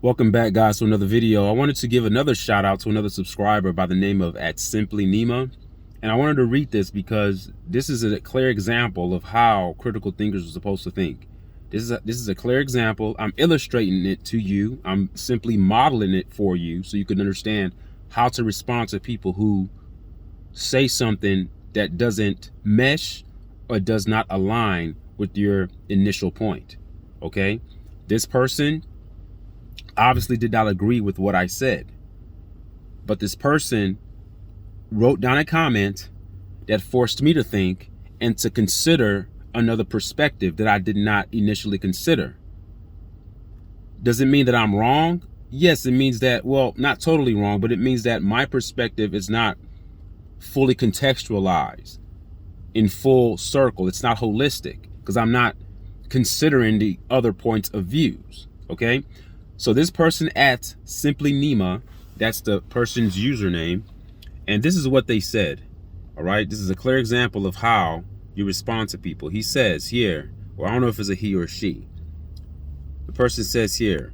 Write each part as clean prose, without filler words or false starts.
Welcome back, guys, to another video. I wanted to give another shout out to another subscriber by the name of @SimplyNima. And I wanted to read this because this is a clear example of how critical thinkers are supposed to think. This is a clear example. I'm illustrating it to you. I'm simply modeling it for you so you can understand how to respond to people who say something that doesn't mesh or does not align with your initial point. Okay? This person obviously did not agree with what I said, but this person wrote down a comment that forced me to think and to consider another perspective that I did not initially consider. Does it mean that I'm wrong? Yes, it means that, well, not totally wrong, but it means that my perspective is not fully contextualized in full circle. It's not holistic because I'm not considering the other points of views. Okay. So this person @SimplyNima, that's the person's username, and this is what they said. All right, this is a clear example of how you respond to people. He says here, or I don't know if it's a he or she. The person says here,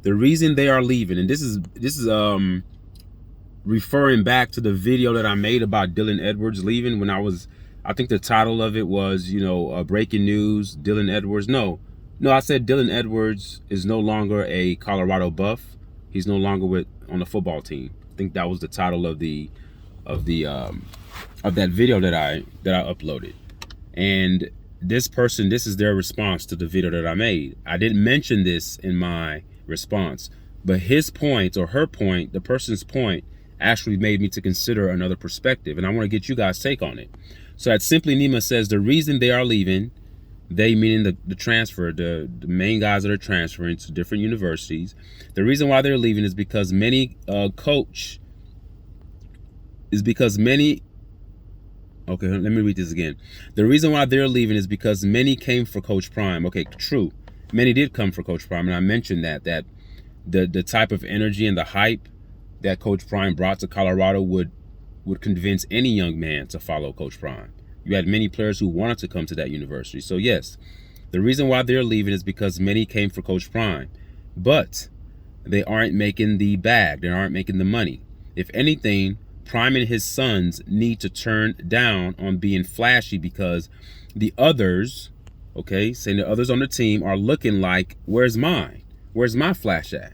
the reason they are leaving, and this is referring back to the video that I made about Dylan Edwards leaving when I think the title of it was, breaking news, Dylan Edwards. No, I said Dylan Edwards is no longer a Colorado Buff. He's no longer on the football team. I think that was the title of that video that I uploaded. And this person, this is their response to the video that I made. I didn't mention this in my response, but his point or her point, the person's point, actually made me to consider another perspective, and I want to get you guys' take on it. So @SimplyNima says the reason they are leaving, they meaning the transfer, the main guys that are transferring to different universities. The reason why they're leaving is because many okay, let me read this again. The reason why they're leaving is because many came for Coach Prime. Okay, true. Many did come for Coach Prime, and I mentioned that the type of energy and the hype that Coach Prime brought to Colorado would convince any young man to follow Coach Prime. You had many players who wanted to come to that university. So yes, the reason why they're leaving is because many came for Coach Prime, but they aren't making the bag. They aren't making the money. If anything, Prime and his sons need to turn down on being flashy because the others, okay, saying the others on the team are looking like, where's mine? Where's my flash at?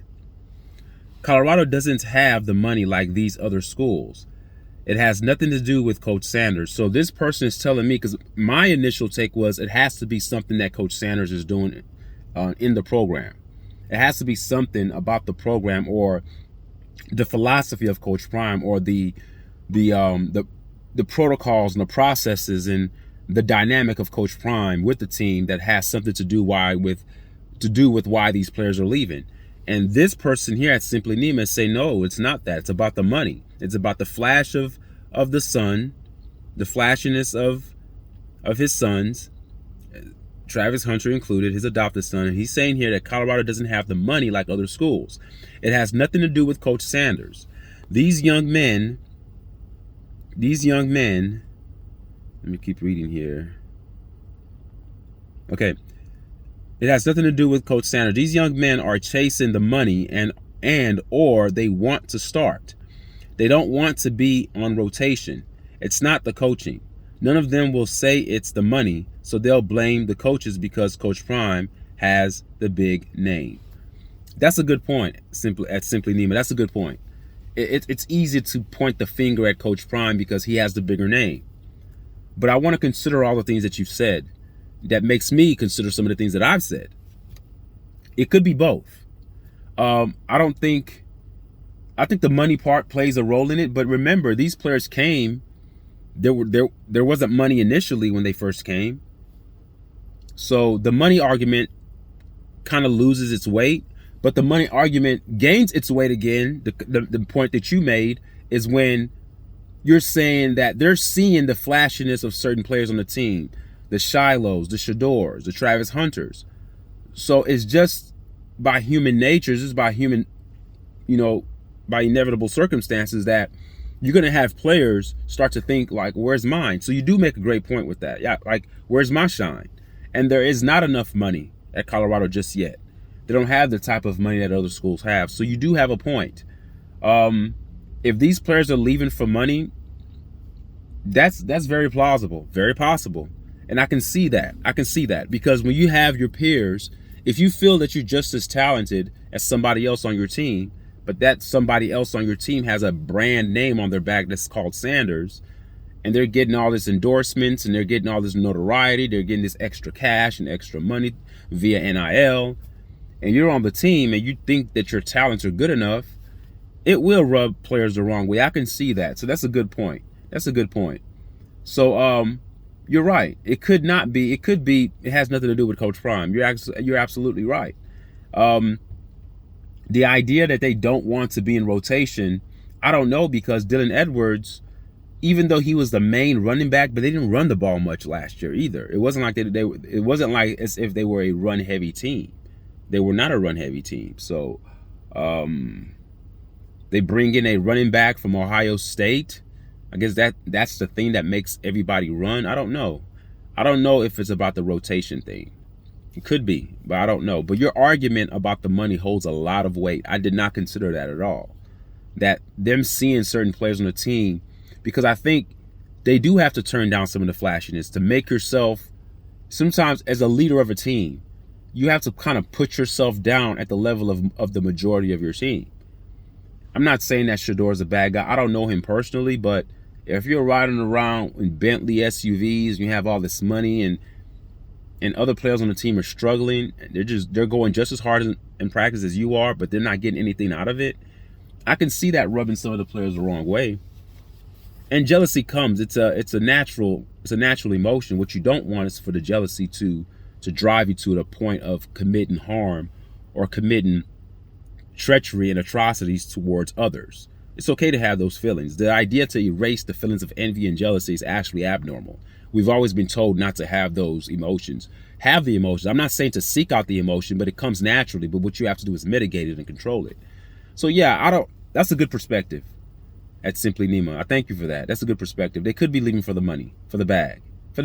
Colorado doesn't have the money like these other schools. It has nothing to do with Coach Sanders. So this person is telling me, because my initial take was it has to be something that Coach Sanders is doing in the program. It has to be something about the program or the philosophy of Coach Prime or the protocols and the processes and the dynamic of Coach Prime with the team that has something to do with why these players are leaving. And this person here @SimplyNima say, no, it's not that. It's about the money. It's about the flash of the son, the flashiness of his sons, Travis Hunter included, his adopted son. And he's saying here that Colorado doesn't have the money like other schools. It has nothing to do with Coach Sanders. These young men, let me keep reading here. Okay. It has nothing to do with Coach Sanders. These young men are chasing the money and or they want to start. They don't want to be on rotation. It's not the coaching. None of them will say it's the money, so they'll blame the coaches because Coach Prime has the big name. That's a good point, @SimplyNima. That's a good point. It's easy to point the finger at Coach Prime because he has the bigger name. But I want to consider all the things that you've said. That makes me consider some of the things that I've said. It could be both. I think the money part plays a role in it, but remember, these players came, there wasn't money initially when they first came. So the money argument kind of loses its weight, but the money argument gains its weight again. The point that you made is when you're saying that they're seeing the flashiness of certain players on the team. The Shilohs, the Shadors, the Travis Hunters. So it's just by human nature, it's just by by inevitable circumstances that you're going to have players start to think like, where's mine? So you do make a great point with that. Yeah, like, where's my shine? And there is not enough money at Colorado just yet. They don't have the type of money that other schools have. So you do have a point. If these players are leaving for money, that's very plausible, very possible. And I can see that. I can see that because when you have your peers, if you feel that you're just as talented as somebody else on your team, but that somebody else on your team has a brand name on their back that's called Sanders, and they're getting all this endorsements and they're getting all this notoriety, they're getting this extra cash and extra money via NIL, and you're on the team and you think that your talents are good enough, it will rub players the wrong way. I can see that. So that's a good point. That's a good point. So you're right. It could not be. It could be. It has nothing to do with Coach Prime. You're absolutely right. The idea that they don't want to be in rotation, I don't know, because Dylan Edwards, even though he was the main running back, but they didn't run the ball much last year either. It wasn't like it wasn't like as if they were a run heavy team. They were not a run heavy team. So they bring in a running back from Ohio State. I guess that's the thing that makes everybody run. I don't know. I don't know if it's about the rotation thing. It could be, but I don't know. But your argument about the money holds a lot of weight. I did not consider that at all. That them seeing certain players on the team, because I think they do have to turn down some of the flashiness to make yourself, sometimes as a leader of a team, you have to kind of put yourself down at the level of the majority of your team. I'm not saying that Shedeur is a bad guy. I don't know him personally, but if you're riding around in Bentley SUVs and you have all this money and other players on the team are struggling, they're going just as hard in practice as you are, but they're not getting anything out of it, I can see that rubbing some of the players the wrong way. And jealousy comes. It's a natural emotion. What you don't want is for the jealousy to drive you to the point of committing harm or committing treachery and atrocities towards others. It's okay to have those feelings. The idea to erase the feelings of envy and jealousy is actually abnormal. We've always been told not to have those emotions. Have the emotions. I'm not saying to seek out the emotion, but it comes naturally. But what you have to do is mitigate it and control it. So yeah, that's a good perspective at Simply Nima. I thank you for that. That's a good perspective. They could be leaving for the money, for the bag. They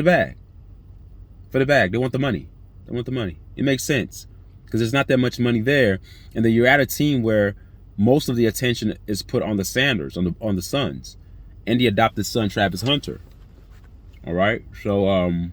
want the money. They want the money. It makes sense because there's not that much money there. And then you're at a team where most of the attention is put on the Sanders, on the Suns, and the adopted son, Travis Hunter. All right. So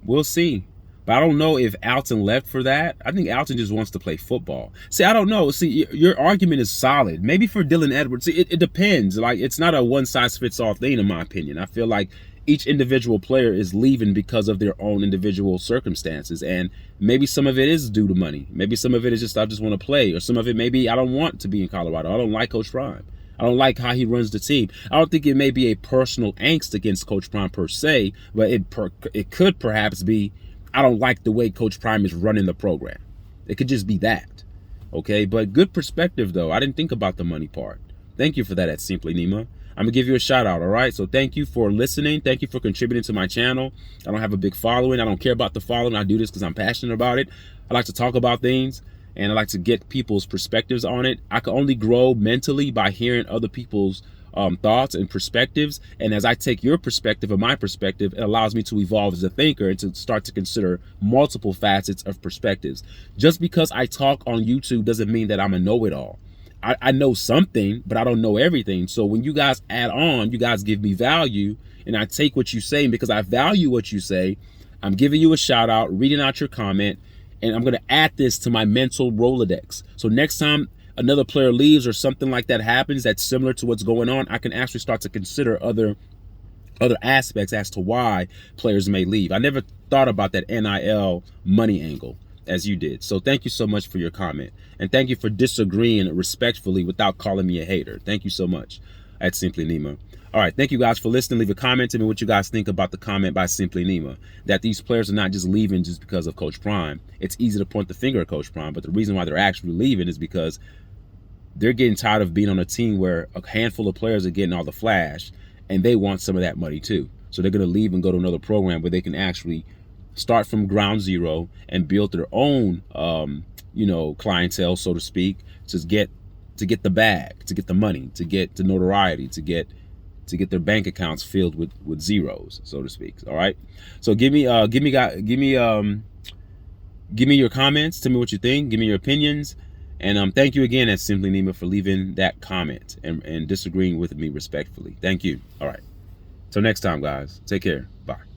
we'll see. But I don't know if Alton left for that. I think Alton just wants to play football. See, I don't know. See, your argument is solid. Maybe for Dylan Edwards, it depends. Like, it's not a one-size-fits-all thing, in my opinion. I feel like each individual player is leaving because of their own individual circumstances. And maybe some of it is due to money. Maybe some of it is just, I just want to play. Or some of it, maybe I don't want to be in Colorado. I don't like Coach Prime. I don't like how he runs the team. I don't think it may be a personal angst against Coach Prime per se, but it could perhaps be, I don't like the way Coach Prime is running the program. It could just be that. Okay, but good perspective, though. I didn't think about the money part. Thank you for that at Simply Nima. I'm going to give you a shout out, all right? So thank you for listening. Thank you for contributing to my channel. I don't have a big following. I don't care about the following. I do this because I'm passionate about it. I like to talk about things, and I like to get people's perspectives on it. I can only grow mentally by hearing other people's thoughts and perspectives. And as I take your perspective and my perspective, it allows me to evolve as a thinker and to start to consider multiple facets of perspectives. Just because I talk on YouTube doesn't mean that I'm a know-it-all. I know something, but I don't know everything. So when you guys add on, you guys give me value, and I take what you say, and because I value what you say, I'm giving you a shout out, reading out your comment, and I'm going to add this to my mental Rolodex. So next time another player leaves or something like that happens that's similar to what's going on, I can actually start to consider other aspects as to why players may leave. I never thought about that NIL money angle as you did. So thank you so much for your comment. And thank you for disagreeing respectfully without calling me a hater. Thank you so much at Simply Nima. All right, thank you guys for listening. Leave a comment to me what you guys think about the comment by Simply Nima, that these players are not just leaving just because of Coach Prime. It's easy to point the finger at Coach Prime, but the reason why they're actually leaving is because they're getting tired of being on a team where a handful of players are getting all the flash, and they want some of that money too. So they're going to leave and go to another program where they can actually start from ground zero and build their own, clientele, so to speak, to get the bag, to get the money, to get the notoriety, to get their bank accounts filled with zeros, so to speak. All right. So give me Give me your comments. Tell me what you think. Give me your opinions. And thank you again at Simply Nima for leaving that comment and disagreeing with me respectfully. Thank you. All right. Till next time, guys. Take care. Bye.